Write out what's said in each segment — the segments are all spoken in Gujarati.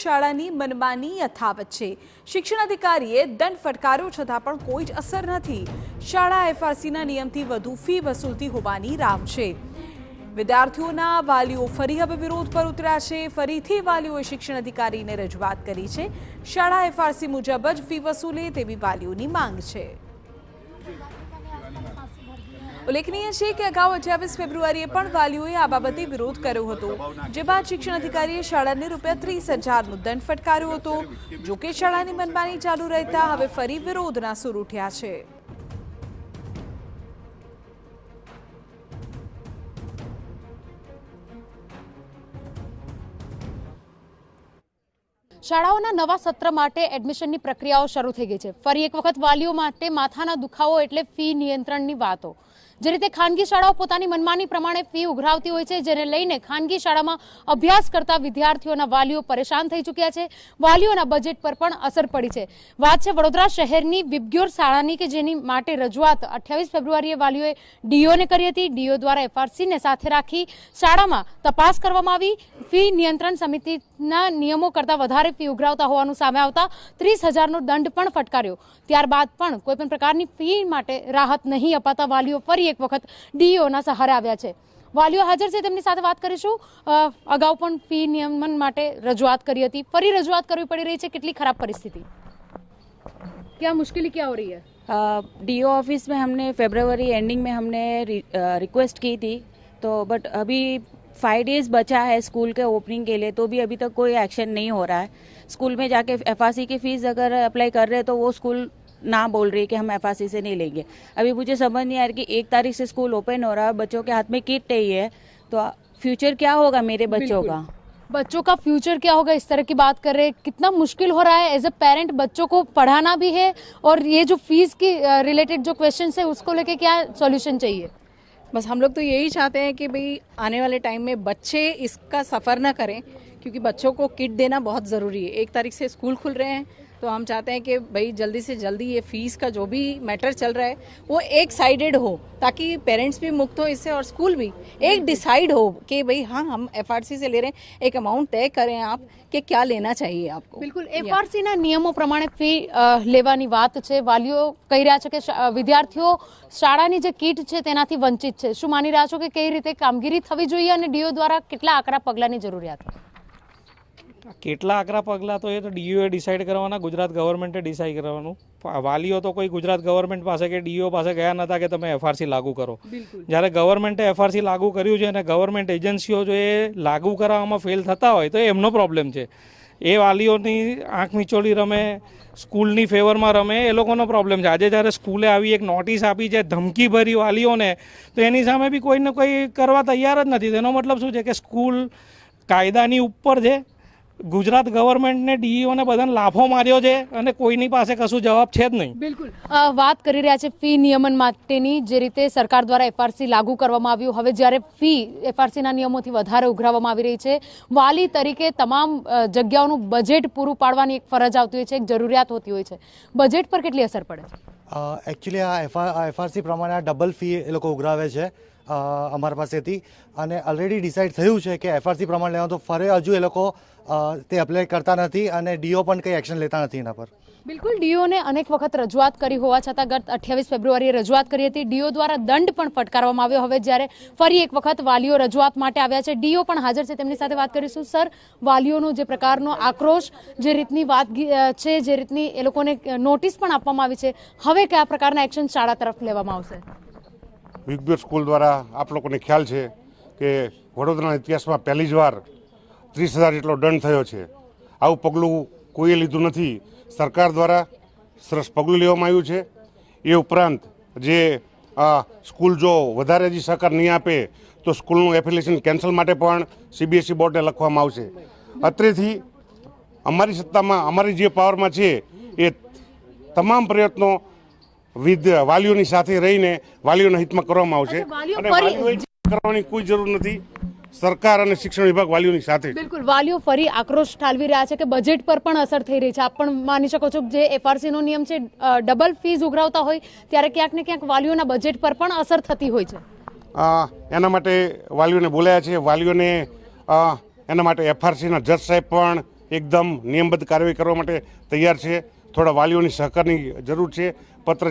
શાળાની મનમાની યથાવત છે। શિક્ષણ અધિકારીએ દંડ ફટકાર્યો છતાં પણ કોઈ જ અસર નથી। શાળા એફઆરસીના નિયમથી વધુ ફી વસૂલતી હોવાની રાવ છે। વિદ્યાર્થીઓના વાલીઓ ફરી હવે વિરોધ પર ઉતર્યા છે। ફરીથી વાલીઓએ શિક્ષણ અધિકારીને રજૂઆત કરી છે। શાળા એફઆરસી મુજબ જ ફી વસૂલે તેવી વાલીઓની માંગ છે। ઉલ્લેખનીય છે કે અગાઉ 28 ફેબ્રુઆરીએ પણ વાલીઓએ આ બાબતે વિરોધ કર્યો હતો, જે બાદ શિક્ષણ અધિકારીએ શાળાને ₹30,000નો દંડ ફટકાર્યો હતો। જો કે શાળાની મનમાની ચાલુ રહેતા હવે ફરી વિરોધના સૂર ઉઠ્યા છે। શાળાઓના નવા સત્ર માટે એડમિશનની પ્રક્રિયાઓ શરૂ થઈ ગઈ છે। ફરી એક વખત વાલીઓ માટે માથાના દુખાવો એટલે ફી નિયંત્રણની વાતો। જે રીતે ખાનગી શાળાઓ પોતાની મનમાની પ્રમાણે ફી ઉઘરાવતી હોય છે, જેને લઈને ખાનગી શાળામાં અભ્યાસ કરતા વિદ્યાર્થીઓના વાલીઓ પરેશાન થઈ ચૂક્યા છે। વાલીઓના બજેટ પર પણ અસર પડી છે। વાત છે વડોદરા શહેરની વિબ્ગ્યોર શાળાની, કે જેની માટે રજૂઆત 28 ફેબ્રુઆરીએ વાલીઓએ ડીઓને કરી હતી। ડીઓ દ્વારા એફઆરસીને સાથે રાખી શાળામાં તપાસ કરવામાં આવી। ફી નિયંત્રણ સમિતિના નિયમો કરતાં વધારે ફી ઉઘરાવતા હોવાનું સામે આવતા 30,000નો દંડ પણ ફટકાર્યો। ત્યારબાદ પણ કોઈપણ પ્રકારની ફી માટે રાહત નહીં અપાતા વાલીઓ ફરી એક વખત ડીઓના સહારે આવ્યા છે। વાલીઓ હાજર છે, તેમની સાથે વાત કરીશું। અગાઉ પણ ફી નિયમન માટે રજૂઆત કરી હતી, ફરી રજૂઆત કરવી પડી રહી છે। કેટલી खराब परिस्थिति, क्या मुश्किल क्या हो रही है? डीओ ऑफिस में हमने फरवरी एंडिंग में हमने रिक्वेस्ट की थी, तो बट अभी 5 डेज बचा है स्कूल के ओपनिंग के लिए, तो भी अभी तक कोई एक्शन नहीं हो रहा है। स्कूल में जाके एफआरसी की फीस अगर अप्लाई कर रहे हैं तो वो स्कूल ना बोल रही है कि हम एफआरसी से नहीं लेंगे। अभी मुझे समझ नहीं आ रहा कि 1 तारीख से स्कूल ओपन हो रहा है, बच्चों के हाथ में किट नहीं है, तो फ्यूचर क्या होगा मेरे बच्चों का? बच्चों का फ्यूचर क्या होगा, इस तरह की बात कर रहे हैं। कितना मुश्किल हो रहा है एज अ पेरेंट बच्चों को पढ़ाना भी है, और ये जो फीस की रिलेटेड जो क्वेश्चन है उसको लेके क्या सॉल्यूशन चाहिए? बस हम लोग तो यही चाहते हैं कि भाई आने वाले टाइम में बच्चे इसका सफ़र ना करें, क्योंकि बच्चों को किट देना बहुत ज़रूरी है। 1 तारीख से स्कूल खुल रहे हैं, तो हम चाहते हैं कि भाई जल्दी से जल्दी ये फीस का जो भी मैटर चल रहा है वो एक साइडेड हो, ताकि पेरेंट्स भी मुक्त हो इससे और स्कूल भी एक डिसाइड हो कि भाई हाँ हम एफआरसी से ले रहे हैं, एक अमाउंट तय करें आप कि क्या लेना चाहिए आपको। बिल्कुल, एफआरसीના નિયમો પ્રમાણે ફી લેવાની વાત છે। વાલીઓ કહી રહ્યા છે કે વિદ્યાર્થીઓ શાળાની જે કીટ છે તેનાથી વંચિત છે। શું માની રહ્યા છો કે કઈ રીતે કામગીરી થવી જોઈએ અને ડીઓ દ્વારા કેટલા આકરા પગલાંની જરૂરિયાત? કેટલા આકરા પગલાં તો એ તો ડીઓએ ડિસાઇડ કરવાના, ગુજરાત ગવર્મેન્ટે ડિસાઇડ કરવાનું। વાલીઓ તો કોઈ ગુજરાત ગવર્મેન્ટ પાસે કે ડીઓ પાસે ગયા નહોતા કે તમે એફઆરસી લાગુ કરો। જ્યારે ગવર્મેન્ટે એફઆરસી લાગુ કર્યું છે અને ગવર્મેન્ટ એજન્સીઓ જો એ લાગુ કરાવવામાં ફેલ થતા હોય તો એમનો પ્રોબ્લેમ છે। એ વાલીઓની આંખ મીચોળી રમે, સ્કૂલની ફેવરમાં રમે, એ લોકોનો પ્રોબ્લેમ છે। આજે જ્યારે સ્કૂલે આવી એક નોટિસ આપી છે ધમકી ભરી વાલીઓને, તો એની સામે બી કોઈને કોઈ કરવા તૈયાર જ નથી। તેનો મતલબ શું છે કે સ્કૂલ કાયદાની ઉપર છે। ગુજરાત ગવર્મેન્ટને ડીઈઓને બધાને લાફો માર્યો છે અને કોઈની પાસે કશું જવાબ છે જ નહીં। બિલકુલ, વાત કરી રહ્યા છે ફી નિયમન માટેની। જે રીતે સરકાર દ્વારા એફઆરસી લાગુ કરવામાં આવ્યું, હવે જ્યારે ફી એફઆરસીના નિયમોથી વધારે ઉઘરાવવામાં આવી રહી છે, વાલી તરીકે તમામ જગ્યાઓનું બજેટ પૂરું પાડવાની એક ફરજ આવતી હોય છે, એક જરૂરિયાત હોતી હોય છે। બજેટ પર કેટલી અસર પડે છે? એકચ્યુઅલી આ એફઆરસી પ્રમાણે આ ડબલ ફી એ લોકો ઉઘરાવે છે અમારા પાસેથી, અને ઓલરેડી ડિસાઇડ થયું છે કે એફઆરસી પ્રમાણે લેવાનું, તો ફરે હજુ એ લોકો તે અપ્લાય કરતા નથી અને ડીઓ પણ કંઈ એક્શન લેતા નથી એના પર। બિલકુલ, ડીઓને અનેક વખત રજૂઆત કરી હોવા છતાં ગત 28 ફેબ્રુઆરીએ રજૂઆત કરી હતી। ડીઓ દ્વારા દંડ પણ ફટકારવામાં આવ્યો। હવે જ્યારે ફરી એક વખત વાલીઓ રજૂઆત માટે આવ્યા છે, ડીઓ પણ હાજર છે, તેમની સાથે વાત કરીશું। સર, વાલીઓનો જે પ્રકારનો આક્રોશ, જે રીતની વાત છે, જે રીતની એ લોકોને નોટિસ પણ આપવામાં આવી છે, હવે કયા પ્રકારના એક્શન શાળા તરફ લેવામાં આવશે? વિબ્ગ્યોર સ્કૂલ દ્વારા આપ લોકોને ખ્યાલ છે કે વડોદરાના ઇતિહાસમાં પહેલી જ વાર 30,000 જેટલો દંડ થયો છે। આવું પગલું કોઈએ લીધું નથી। સરકાર દ્વારા સરસ પગલું લેવામાં આવ્યું છે। એ ઉપરાંત જે સ્કૂલ જો વધારે હજી સહકાર નહીં આપે તો સ્કૂલનું એફિલિએશન કેન્સલ માટે પણ સીબીએસઈ બોર્ડને લખવામાં આવશે। અત્રેથી અમારી સત્તામાં, અમારી જે પાવરમાં છે એ તમામ પ્રયત્નો વાલીઓની સાથે રહીને વાલીઓના હિતમાં કરવામાં આવશે, અને વાલીઓએ કરવાની કોઈ જરૂર નથી। સરકાર અને શિક્ષણ વિભાગ વાલીઓની સાથે। બિલકુલ, વાલીઓ ફરી આક્રોશ ઠાલવી રહ્યા છે કે બજેટ પર પણ અસર થઈ રહી છે। આપ પણ માની શકો છો કે જે એફઆરસીનો નિયમ છે, ડબલ ફીસ ઉઘરાવતા હોય ત્યારે ક્યાંક ને ક્યાંક વાલીઓના બજેટ પર પણ અસર થતી હોય છે। એના માટે વાલીઓને બોલાયા છે। વાલીઓને એના માટે એફઆરસીના જજ સાહેબ પણ એકદમ નિયમબદ્ધ કાર્યવાહી કરવા માટે તૈયાર છે. થોડા વાલીઓની સહકારની જરૂર છે. પત્ર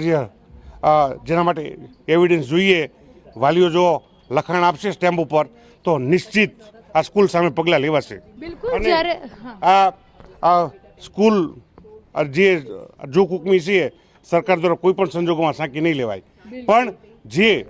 જેના માટે એવિડન્સ જોઈએ, વાલીઓ જો લખાણ આપશે સ્ટેમ્પ ઉપર તો નિશ્ચિત આ સ્કૂલ સામે પગલાં લેવાશે. બિલકુલ અને જ્યારે આ સ્કૂલ જે જો કુકમી છે સરકાર દ્વારા કોઈ પણ સંજોગોમાં સાંકી નહીં લેવાય, પણ જે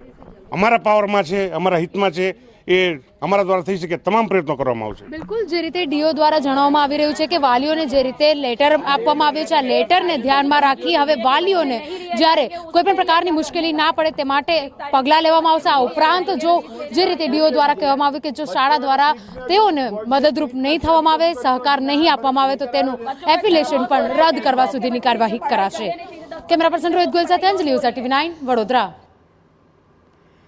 અમારા પાવરમાં છે, અમારા હિતમાં છે, એ અમારા દ્વારા થઈ શકે તમામ પ્રયત્નો કરવામાં આવશે. બિલકુલ જે રીતે ડીઓ દ્વારા જણાવવામાં આવી રહ્યું છે કે વાલીઓને જે રીતે લેટર આપવામાં આવ્યો છે, આ લેટરને ધ્યાનમાં રાખી હવે વાલીઓને જ્યારે કોઈ પણ પ્રકારની મુશ્કેલી ના પડે તે માટે પગલાં લેવામાં આવશે. આ ઉપરાંત જો જે રીતે ડીઓ દ્વારા કહેવામાં આવ્યું કે જો શાળા દ્વારા તેઓને મદદરૂપ નહીં થવામાં આવે, સહકાર નહીં આપવામાં આવે તો તેનું એફિલિએશન પણ રદ કરવા સુધીની કાર્યવાહી કરાશે. કેમેરા પર્સન રોહિત ગોયલ સાથે અંજલિ ઓઝા, TV9 વડોદરા.